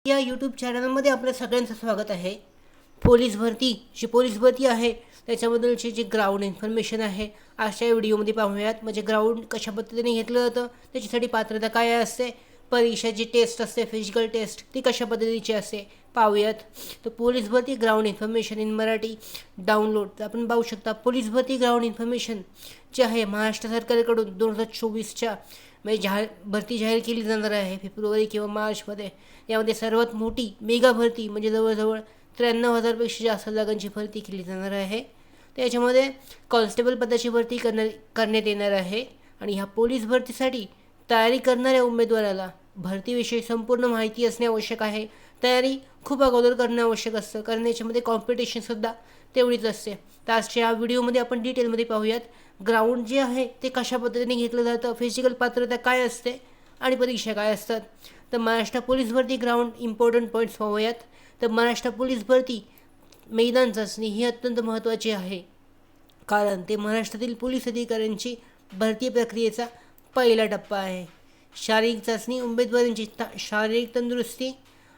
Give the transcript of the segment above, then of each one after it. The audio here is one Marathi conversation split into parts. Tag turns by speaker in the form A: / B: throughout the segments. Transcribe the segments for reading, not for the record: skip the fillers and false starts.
A: या यूट्यूब चॅनलमध्ये आपलं सगळ्यांचं स्वागत आहे. पोलीस भरती आहे त्याच्याबद्दलची जी ग्राउंड इन्फॉर्मेशन आहे आजच्या व्हिडिओमध्ये पाहूयात. म्हणजे ग्राउंड कशा पद्धतीने घेतलं जातं, त्याच्यासाठी पात्रता काय असते, परीक्षा जी टेस्ट असते फिजिकल टेस्ट ती कशा पद्धतीची असते पाहूयात. तर पोलीस भरती ground information in Marathi download तर आपण पाहू शकता. पोलीस भरती ग्राउंड इन्फॉर्मेशन जे आहे महाराष्ट्र सरकारकडून 2024च्या म्हणजे भरती जाहीर केली जाणार आहे फेब्रुवारी किंवा मार्चमध्ये. यामध्ये सर्वात मोठी मेगा भरती म्हणजे जवळजवळ 93,000पेक्षा जास्त जागांची भरती केली जाणार आहे. त्याच्यामध्ये कॉन्स्टेबल पदाची भरती करण्यात येणार आहे. आणि ह्या पोलीस भरतीसाठी तयारी करणाऱ्या उमेदवाराला भरतीविषयी संपूर्ण माहिती असणे आवश्यक आहे. तयारी खूप अगोदर करणं आवश्यक असतं, कारण याच्यामध्ये कॉम्पिटिशनसुद्धा तेवढीच असते. तर आजच्या या व्हिडिओमध्ये आपण डिटेलमध्ये पाहूयात ग्राउंड जे आहे ते कशा पद्धतीने घेतलं जातं, फिजिकल पात्रता काय असते आणि परीक्षा काय असतात. तर महाराष्ट्र पोलीस भरती ग्राउंड इम्पॉर्टंट पॉईंट्स पाहूयात. तर महाराष्ट्र पोलीस भरती मैदान चाचणी ही अत्यंत महत्त्वाची आहे, कारण ते महाराष्ट्रातील पोलीस अधिकाऱ्यांची भरती प्रक्रियेचा पहिला टप्पा आहे. शारीरिक चाचणी उमेदवारांची शारीरिक तंदुरुस्ती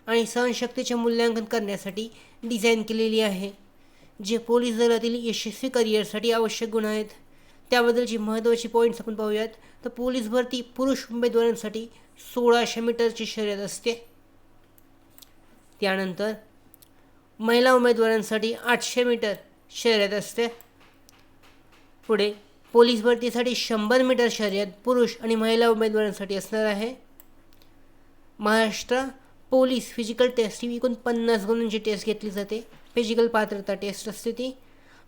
A: आणि सहनशक्तीचे मूल्यांकन करण्यासाठी डिझाईन केलेली आहे. जे पोलीस दलातील यशस्वी करिअरसाठी आवश्यक गुण आहेत त्याबद्दलची महत्त्वाची पॉईंट्स आपण पाहूयात. तर पोलीस भरती पुरुष उमेदवारांसाठी 1600 मीटरची शर्यत असते. त्यानंतर महिला उमेदवारांसाठी 800 मीटर शर्यत असते. पुढे पोलीस भरतीसाठी 100 मीटर शर्यत पुरुष आणि महिला उमेदवारांसाठी असणार आहे. महाराष्ट्र पोलीस फिजिकल टेस्ट ही एकूण 50 गुणांची टेस्ट घेतली जाते. फिजिकल पात्रता टेस्ट असते ती.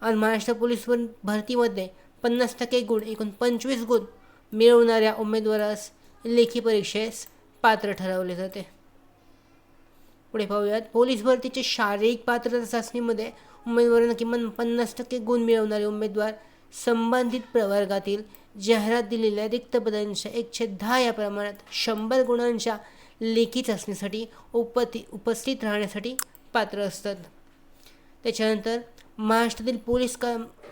A: आणि महाराष्ट्र पोलीस भरतीमध्ये 50% गुण एकूण 25 गुण मिळवणाऱ्या उमेदवारास लेखी परीक्षेस पात्र ठरवले जाते. पुढे पाहूयात पोलीस भरतीचे शारीरिक पात्रता चाचणीमध्ये उमेदवारांना किमान 50% गुण मिळवणारे उमेदवार संबंधित प्रवर्गातील जाहिरात दिलेल्या रिक्त पदांच्या 1/10 या प्रमाणात 100 गुणांच्या लेखी चाचणीसाठी उपस्थित राहण्यासाठी पात्र असतात. त्याच्यानंतर महाराष्ट्रातील पोलीस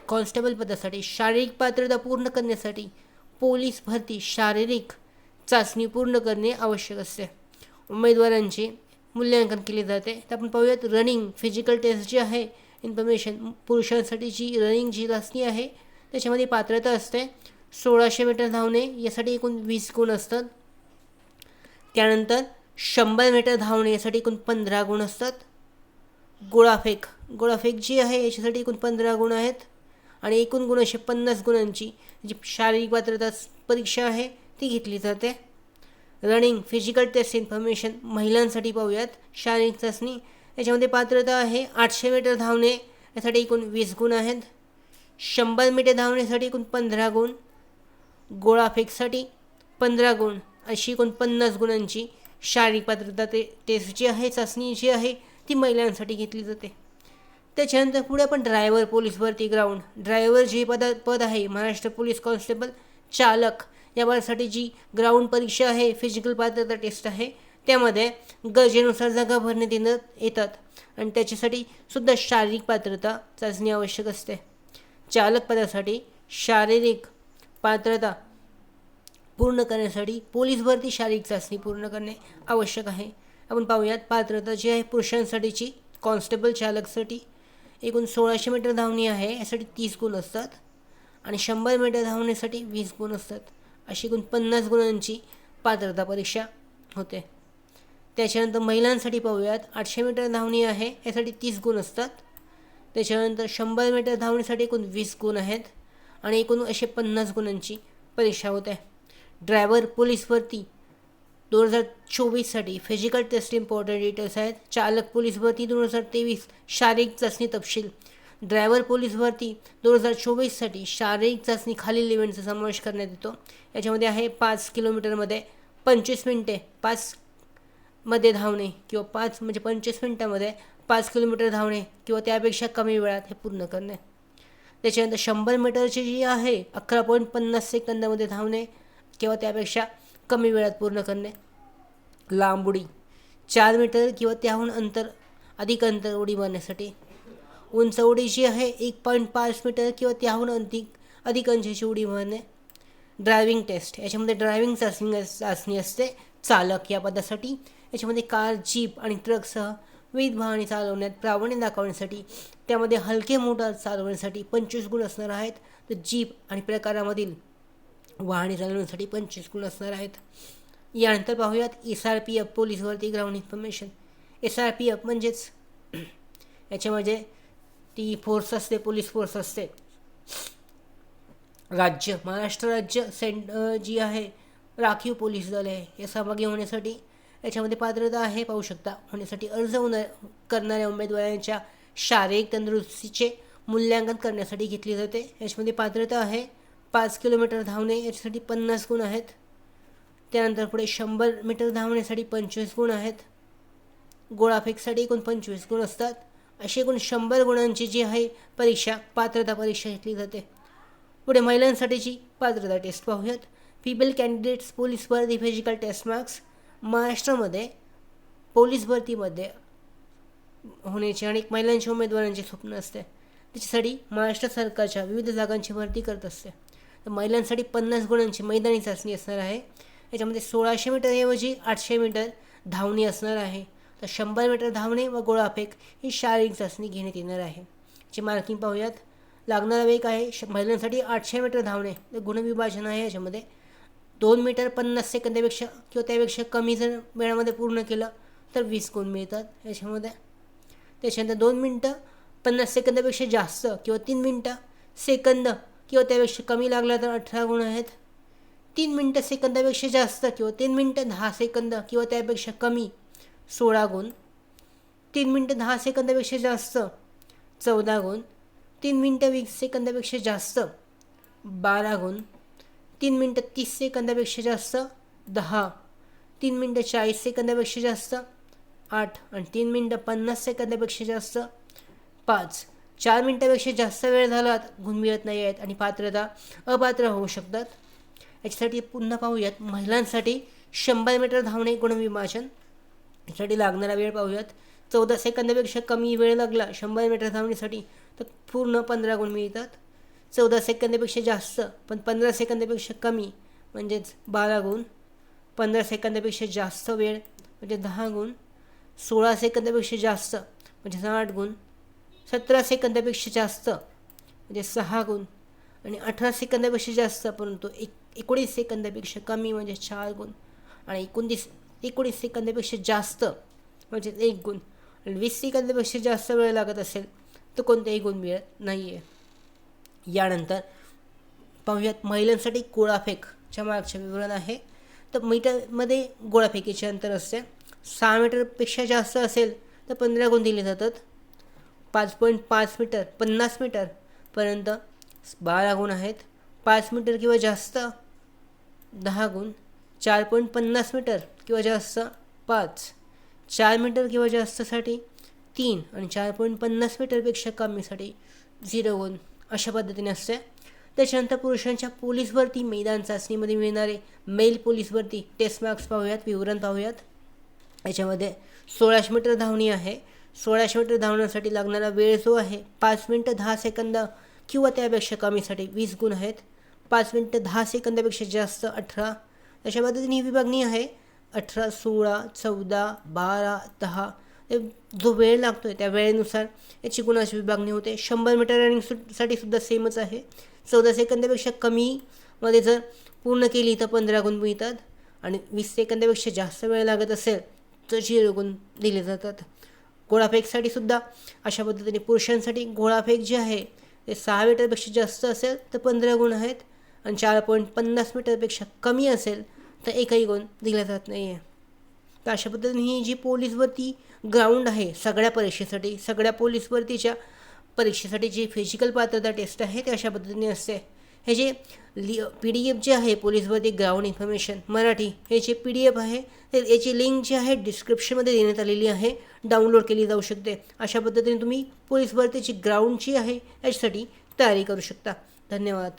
A: कॉन्स्टेबल पदासाठी शारीरिक पात्रता पूर्ण करण्यासाठी पोलीस भरती शारीरिक चाचणी पूर्ण करणे आवश्यक असते. उमेदवारांचे मूल्यांकन केले जाते. तर आपण पाहूयात रनिंग फिजिकल टेस्ट जी आहे इन्फॉर्मेशन पुरुषांसाठी जी रनिंगची चाचणी आहे त्याच्यामध्ये पात्रता असते 1600 मीटर धावणे यासाठी एकूण 20 गुण असतात. त्यानंतर 100 मीटर धावणे यासाठी एकूण 15 गुण असतात. गोळाफेक जी आहे याच्यासाठी एकूण 15 गुण आहेत. आणि एकूण गुण असे 50 गुणांची जी शारीरिक पात्रता परीक्षा आहे ती घेतली जाते. रनिंग फिजिकल टेस्ट इन्फॉर्मेशन महिलांसाठी पाहूयात. शारीरिक चाचणी याच्यामध्ये पात्रता आहे 800 मीटर धावणे यासाठी एकूण 20 गुण आहेत. 100 मीटर धावण्यासाठी एकूण 15 गुण. गोळाफेकसाठी 15 गुण अशी एकूण 50 गुणांची शारीरिक पात्रता टेस्ट जी आहे चाचणी जी आहे ती महिलांसाठी घेतली जाते. त्याच्यानंतर पुढे आपण ड्रायव्हर पोलीस भरती ग्राउंड ड्रायव्हर जे पद आहे महाराष्ट्र पोलीस कॉन्स्टेबल चालक या पदासाठी जी ग्राउंड परीक्षा आहे फिजिकल पात्रता टेस्ट आहे त्यामध्ये गरजेनुसार जागा भरण्यात येतात आणि त्याच्यासाठी सुद्धा शारीरिक पात्रता चाचणी आवश्यक असते. चालक पदासाठी शारीरिक पात्रता पूर्ण करण्यासाठी पोलीस भरती शारीरिक चाचणी पूर्ण करणे आवश्यक आहे. आपण पाहूयात पात्रता जी आहे पुरुषांसाठीची कॉन्स्टेबल चालकसाठी एकूण 1600 मीटर धावणे आहे यासाठी 30 गुण असतात आणि 100 मीटर धावण्यासाठी 20 गुण असतात. अशी एकूण 50 गुणांची पात्रता परीक्षा होते. त्याच्यानंतर महिलांसाठी पाहूयात 800 मीटर धावणे आहे यासाठी 30 गुण असतात. त्याच्यानंतर 100 मीटर धावण्यासाठी एकूण 20 गुण आहेत आणि एकूण असे 50 गुणांची परीक्षा होते. ड्रायव्हर पोलीस भरती 2024साठी फिजिकल टेस्ट इम्पॉर्टंट डिटेल्स आहेत. चालक पोलीस भरती 2023 शारीरिक चाचणी तपशील. ड्रायव्हर पोलीस भरती 2024साठी शारीरिक चाचणी खालील इव्हेंटचा समावेश करण्यात येतो. याच्यामध्ये आहे 5 किलोमीटरमध्ये 25 मिनिटे 5 मध्ये धावणे किंवा 25 मिनिटामध्ये 5 किलोमीटर धावणे किंवा त्यापेक्षा कमी वेळात हे पूर्ण करणे. त्याच्यानंतर 100 मीटरची जी आहे 11.50 सेकंदामध्ये धावणे किंवा त्यापेक्षा कमी वेळात पूर्ण करणे. लांब उडी 4 मीटर किंवा त्याहून अधिक अंतर उडी मारण्यासाठी. उंच उडी जी आहे 1.5 मीटर किंवा त्याहून अधिक अंशाची उडी मारणे. ड्रायव्हिंग टेस्ट याच्यामध्ये ड्रायव्हिंग चाचणी असते चालक या पदासाठी याच्यामध्ये कार, जीप आणि ट्रकसह विविध वाहने चालवण्यात प्रावीण्य दाखवण्यासाठी, त्यामध्ये हलके मोटार चालवण्यासाठी 25 गुण असणार आहेत. तर जीप आणि प्रकारामधील वाहने चालवण्यासाठी 25 गुण असणार आहेत. यानंतर पाहूयात SRPF पोलीस भरती ग्राउंड इन्फॉर्मेशन. SRPF म्हणजेच याच्यामध्ये ती फोर्स असते, पोलीस फोर्स असते. राज्य महाराष्ट्र राज्य जी आहे राखीव पोलीस दल आहे, या सहभागी होण्यासाठी याच्यामध्ये पात्रता आहे पाहू शकता. होण्यासाठी अर्ज करणाऱ्या उमेदवारांच्या शारीरिक तंदुरुस्तीचे मूल्यांकन करण्यासाठी घेतली जाते. याच्यामध्ये पात्रता आहे 5 किलोमीटर धावणे, याच्यासाठी 50 गुण आहेत. त्यानंतर पुढे 100 मीटर धावण्यासाठी 25 गुण आहेत. गोळाफेकसाठी एकूण 25 गुण असतात. अशी एकूण 100 गुणांची जी आहे परीक्षा, पात्रता परीक्षा घेतली जाते. पुढे महिलांसाठीची पात्रता टेस्ट पाहूयात. फिमेल कॅन्डिडेट्स पोलीस भरती फिजिकल टेस्ट मार्क्स. महाराष्ट्रामध्ये पोलीस भरतीमध्ये होण्याचे अनेक महिलांच्या उमेदवारांचे स्वप्न असते. त्याच्यासाठी महाराष्ट्र सरकारच्या विविध जागांची भरती करत असते. तर महिलांसाठी 50 गुणांची मैदानी चाचणी असणार आहे. याच्यामध्ये 1600 मीटरऐवजी 800 मीटर धावणे असणार आहे. तर 100 मीटर धावणे व गोळाफेक ही शारीरिक चाचणी घेण्यात येणार आहे. याची मार्किंग पाहूयात. लागणारा वेग आहे महिलांसाठी 800 मीटर धावणे, तर गुणविभाजन आहे. याच्यामध्ये 2 मीटर 50 सेकंदापेक्षा किंवा त्यापेक्षा कमी जर वेळामध्ये पूर्ण केलं तर 20 गुण मिळतात याच्यामध्ये. त्याच्यानंतर 2 मिनटं 50 सेकंदापेक्षा जास्त किंवा 3 मिनटं सेकंद किंवा त्यापेक्षा कमी लागला तर 18 गुण आहेत. 3 मिनटं सेकंदापेक्षा जास्त किंवा 3 मिनटं 10 सेकंद किंवा त्यापेक्षा कमी 16 गुण. 3 मिनटं 10 सेकंदापेक्षा जास्त 14 गुण. 3 मिनटं 20 सेकंदापेक्षा जास्त 12 गुण. 3 मिनटं 30 सेकंदापेक्षा जास्त 10. 3 मिनटं 40 सेकंदापेक्षा जास्त 8 आणि 3 मिनटं 50 सेकंदापेक्षा जास्त 5. 4 मिनटापेक्षा जास्त वेळ झाला गुण मिळत नाही आहेत आणि पात्रता अपात्र होऊ शकतात. याच्यासाठी पुन्हा पाहूयात. महिलांसाठी 100 मीटर धावणे गुणविभाजन. यासाठी लागणारा वेळ पाहूयात. 14 सेकंदापेक्षा कमी वेळ लागला 100 मीटर धावण्यासाठी तर पूर्ण 15 गुण मिळतात. 14 सेकंदापेक्षा जास्त पण 15 सेकंदापेक्षा कमी म्हणजेच 12 गुण. 15 सेकंदापेक्षा जास्त वेळ म्हणजे 10 गुण. 16 सेकंदापेक्षा जास्त म्हणजे 8 गुण. 17 सेकंदापेक्षा जास्त म्हणजे 6 गुण आणि 18 सेकंदापेक्षा जास्त परंतु 19 सेकंदापेक्षा कमी म्हणजे 4 गुण आणि 19 सेकंदापेक्षा जास्त म्हणजे 1 गुण. 20 सेकंदापेक्षा जास्त वेळ लागत असेल तर कोणतेही गुण मिळत नाही आहे. यानंतर पाहूयात महिलांसाठी गोळाफेकच्या मार्गचे विवरण आहे. तर मीटरमध्ये गोळाफेकीचे अंतर असते. 6 मीटरपेक्षा जास्त असेल तर 15 गुण दिले जातात. 5.5 मीटर 50 मीटरपर्यंत 12 गुण आहेत. 5 मीटर किंवा जास्त 10 गुण. 4.50 मीटर किंवा जास्त 5. 4 मीटर किंवा जास्तसाठी 3 आणि 4.50 मीटरपेक्षा कमीसाठी 0 गुण अशा पद्धतीने असते. त्याच्यानंतर पुरुषांच्या पोलीस भरती मैदान चाचणीमध्ये मिळणारे मेल पोलीस भरती टेस्ट मार्क्स पाहूयात, विवरण पाहूयात. याच्यामध्ये 1600 मीटर धावणी आहे. 1600 मीटर धावण्यासाठी लागणारा वेळ जो आहे 5 मिनटं 10 सेकंद किंवा त्यापेक्षा कमीसाठी 20 गुण आहेत. 5 मिनटं 10 सेकंदापेक्षा जास्त 18. अशा पद्धतीने ही विभागणी आहे. 18, 16, 14, 12, 10 जो वेळ लागतो आहे त्या वेळेनुसार याची गुणाची विभागणी होते. 100 मीटर रनिंगसाठी सुद्धा सेमच आहे. 14 सेकंदापेक्षा कमीमध्ये जर पूर्ण केली तर 15 गुण मिळतात आणि 20 सेकंदापेक्षा जास्त वेळ लागत असेल तर 0 गुण दिले जातात. गोळाफेकसाठी सुद्धा अशा पद्धतीने पुरुषांसाठी गोळाफेक जे आहे ते 6 मीटरपेक्षा जास्त असेल तर 15 गुण आहेत आणि 4.50 मीटरपेक्षा कमी असेल तर एकही गुण दिला जात नाही आहे. तर अशा पद्धतीने ही जी पोलीस भरती ग्राउंड आहे सगळ्या परीक्षेसाठी, सगळ्या पोलीस भरतीच्या परीक्षेसाठी जी फिजिकल पात्रता टेस्ट आहे ते अशा पद्धतीने असते. हे जे PDF जे आहे पोलीस भरती ग्राउंड इन्फॉर्मेशन मराठी हे जे PDF आहे तर याची लिंक जी आहे डिस्क्रिप्शनमध्ये देण्यात आलेली आहे, डाउनलोड केली जाऊ शकते. अशा पद्धतीने तुम्ही पोलीस भरतीची ग्राउंडची आहे याच्यासाठी तयारी करू शकता. धन्यवाद.